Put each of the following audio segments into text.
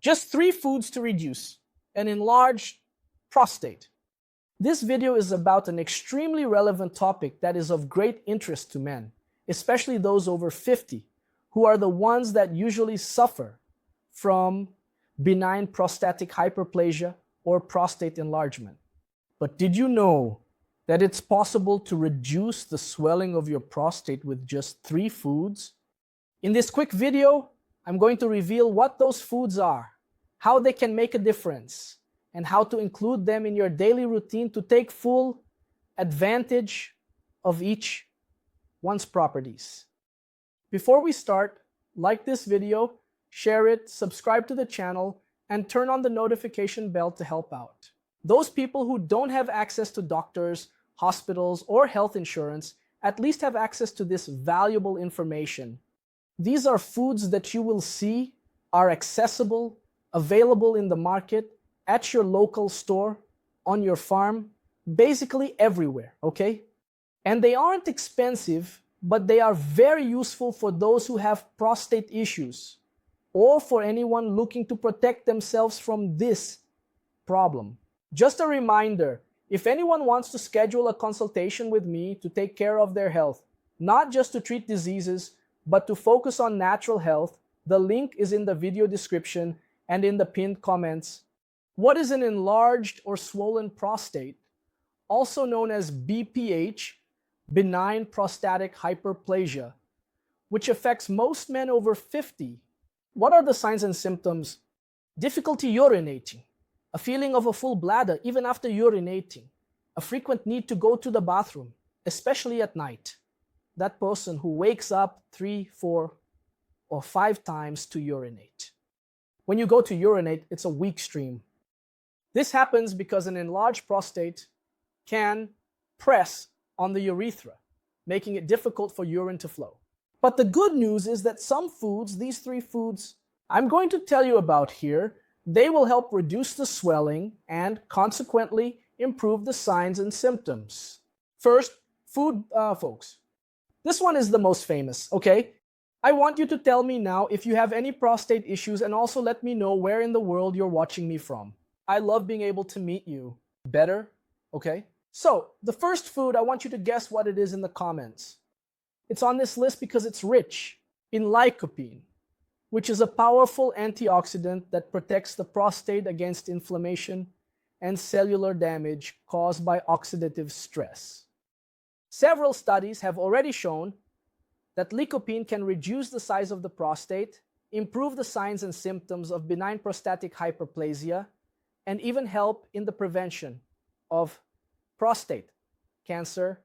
Just 3 foods to reduce an enlarged prostate. This video is about an extremely relevant topic that is of great interest to men, especially those over 50, who are the ones that usually suffer from benign prostatic hyperplasia or prostate enlargement. But did you know that it's possible to reduce the swelling of your prostate with just 3 foods? In this quick video, I'm going to reveal what those foods are, how they can make a difference, and how to include them in your daily routine to take full advantage of each one's properties. Before we start, like this video, share it, subscribe to the channel, and turn on the notification bell to help out. Those people who don't have access to doctors, hospitals, or health insurance at least have access to this valuable information. These are foods that you will see are accessible, available in the market, at your local store, on your farm, basically everywhere, okay? And they aren't expensive, but they are very useful for those who have prostate issues or for anyone looking to protect themselves from this problem. Just a reminder, if anyone wants to schedule a consultation with me to take care of their health, not just to treat diseases, but to focus on natural health, the link is in the video description and in the pinned comments. What is an enlarged or swollen prostate, also known as BPH, benign prostatic hyperplasia, which affects most men over 50? What are the signs and symptoms? Difficulty urinating, a feeling of a full bladder even after urinating, a frequent need to go to the bathroom, especially at night. That person who wakes up 3, 4, or 5 times to urinate. When you go to urinate, it's a weak stream. This happens because an enlarged prostate can press on the urethra, making it difficult for urine to flow. But the good news is that some foods, these 3 foods I'm going to tell you about here, they will help reduce the swelling and consequently improve the signs and symptoms. First, food, folks. This one is the most famous, okay? I want you to tell me now if you have any prostate issues and also let me know where in the world you're watching me from. I love being able to meet you better, okay? So, the first food, I want you to guess what it is in the comments. It's on this list because it's rich in lycopene, which is a powerful antioxidant that protects the prostate against inflammation and cellular damage caused by oxidative stress. Several studies have already shown that lycopene can reduce the size of the prostate, improve the signs and symptoms of benign prostatic hyperplasia, and even help in the prevention of prostate cancer.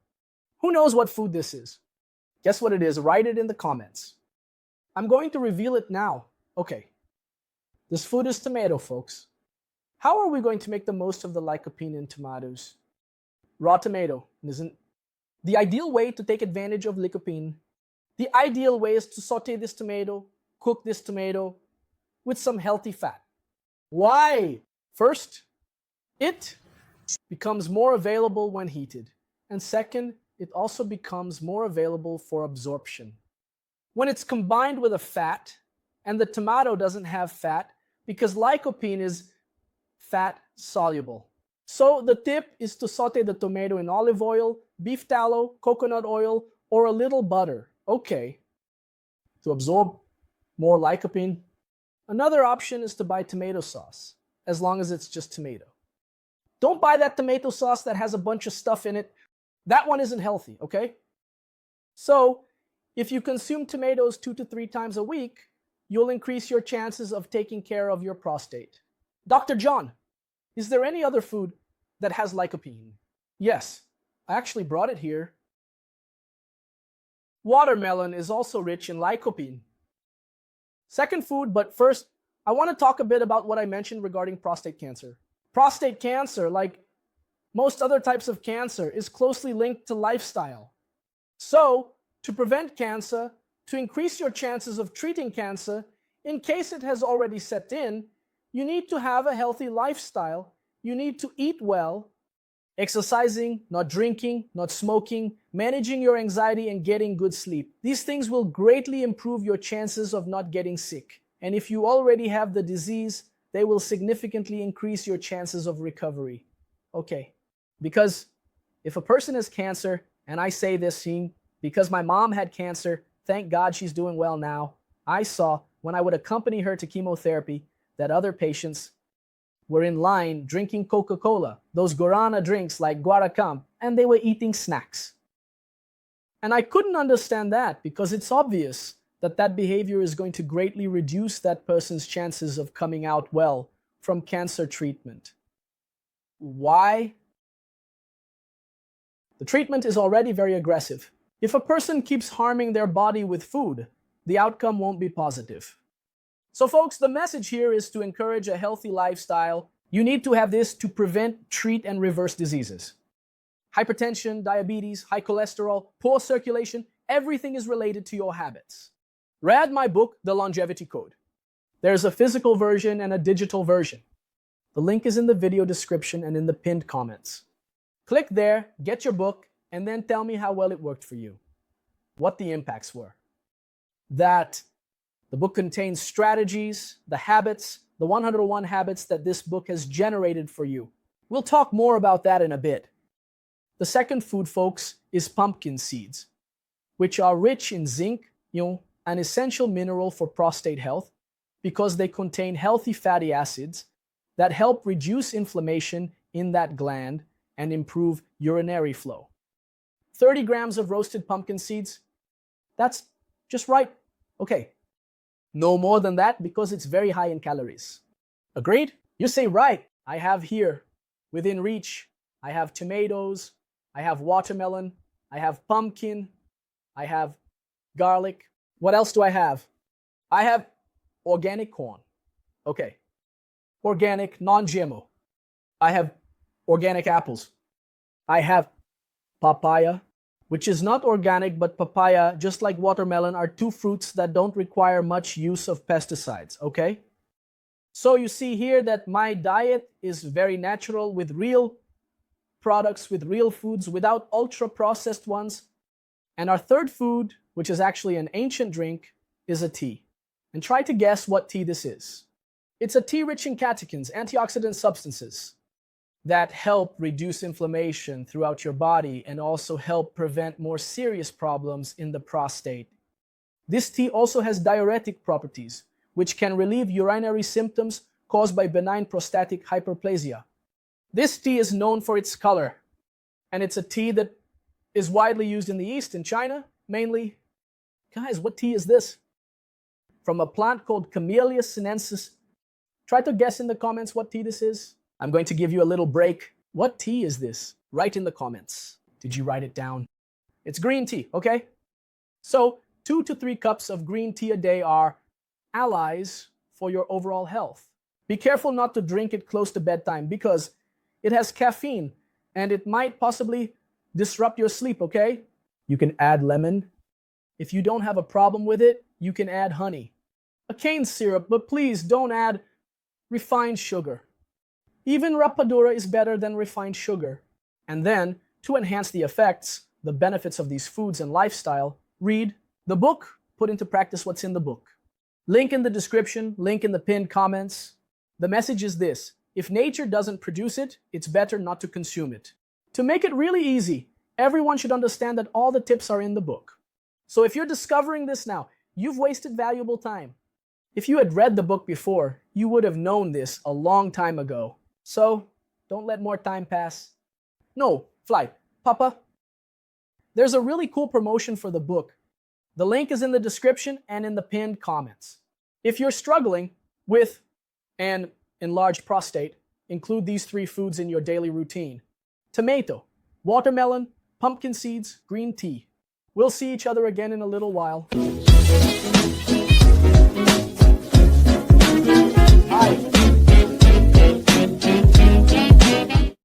Who knows what food this is? Guess what it is? Write it in the comments. I'm going to reveal it now. Okay, this food is tomato, folks. How are we going to make the most of the lycopene in tomatoes? Raw tomato, isn't the ideal way to take advantage of lycopene. The ideal way is to saute this tomato, cook this tomato with some healthy fat. Why? First, it becomes more available when heated. And second, it also becomes more available for absorption. When it's combined with a fat, and the tomato doesn't have fat because lycopene is fat soluble. So the tip is to saute the tomato in olive oil, beef tallow, coconut oil, or a little butter. Okay, to absorb more lycopene. Another option is to buy tomato sauce, as long as it's just tomato. Don't buy that tomato sauce that has a bunch of stuff in it. That one isn't healthy, okay? So, if you consume tomatoes 2 to 3 times a week, you'll increase your chances of taking care of your prostate. Dr. John, is there any other food that has lycopene? Yes, I actually brought it here. Watermelon is also rich in lycopene. Second food, but first, I want to talk a bit about what I mentioned regarding prostate cancer. Prostate cancer, like most other types of cancer, is closely linked to lifestyle. So, to prevent cancer, to increase your chances of treating cancer, in case it has already set in, you need to have a healthy lifestyle. You need to eat well, exercising, not drinking, not smoking, managing your anxiety, and getting good sleep. These things will greatly improve your chances of not getting sick. And if you already have the disease, they will significantly increase your chances of recovery. Okay, because if a person has cancer, and I say this because my mom had cancer, thank God she's doing well now. I saw when I would accompany her to chemotherapy that other patients were in line drinking Coca-Cola, those guarana drinks like Guaracamp, and they were eating snacks. And I couldn't understand that because it's obvious that that behavior is going to greatly reduce that person's chances of coming out well from cancer treatment. Why? The treatment is already very aggressive. If a person keeps harming their body with food, the outcome won't be positive. So folks, the message here is to encourage a healthy lifestyle. You need to have this to prevent, treat, and reverse diseases. Hypertension, diabetes, high cholesterol, poor circulation, everything is related to your habits. Read my book, The Longevity Code. There's a physical version and a digital version. The link is in the video description and in the pinned comments. Click there, get your book, and then tell me how well it worked for you, what the impacts were. That the book contains strategies, the habits, the 101 habits that this book has generated for you. We'll talk more about that in a bit. The second food, folks, is pumpkin seeds, which are rich in zinc, an essential mineral for prostate health because they contain healthy fatty acids that help reduce inflammation in that gland and improve urinary flow. 30 grams of roasted pumpkin seeds, that's just right. Okay, no more than that because it's very high in calories. Agreed? You say right. I have here, within reach, I have tomatoes, I have watermelon, I have pumpkin, I have garlic. What else do I have? I have organic corn. Okay. Organic, non-GMO. I have organic apples. I have papaya, which is not organic, but papaya, just like watermelon, are two fruits that don't require much use of pesticides, okay? So you see here that my diet is very natural with real products, with real foods, without ultra-processed ones. And our third food, which is actually an ancient drink, is a tea. And try to guess what tea this is. It's a tea rich in catechins, antioxidant substances, that help reduce inflammation throughout your body and also help prevent more serious problems in the prostate. This tea also has diuretic properties, which can relieve urinary symptoms caused by benign prostatic hyperplasia. This tea is known for its color, and it's a tea that is widely used in the East, in China, mainly. Guys, what tea is this? From a plant called Camellia sinensis. Try to guess in the comments what tea this is. I'm going to give you a little break. What tea is this? Write in the comments. Did you write it down? It's green tea, okay? So 2 to 3 cups of green tea a day are allies for your overall health. Be careful not to drink it close to bedtime because it has caffeine and it might possibly disrupt your sleep, okay? You can add lemon. If you don't have a problem with it, you can add honey. A cane syrup, but please don't add refined sugar. Even rapadura is better than refined sugar. And then, to enhance the effects, the benefits of these foods and lifestyle, read the book, put into practice what's in the book. Link in the description, link in the pinned comments. The message is this: if nature doesn't produce it, it's better not to consume it. To make it really easy, everyone should understand that all the tips are in the book. So if you're discovering this now, you've wasted valuable time. If you had read the book before, you would have known this a long time ago. So, don't let more time pass. No, fly. Papa, there's a really cool promotion for the book. The link is in the description and in the pinned comments. If you're struggling with an enlarged prostate, include these 3 foods in your daily routine: tomato, watermelon, pumpkin seeds, green tea. We'll see each other again in a little while. Bye.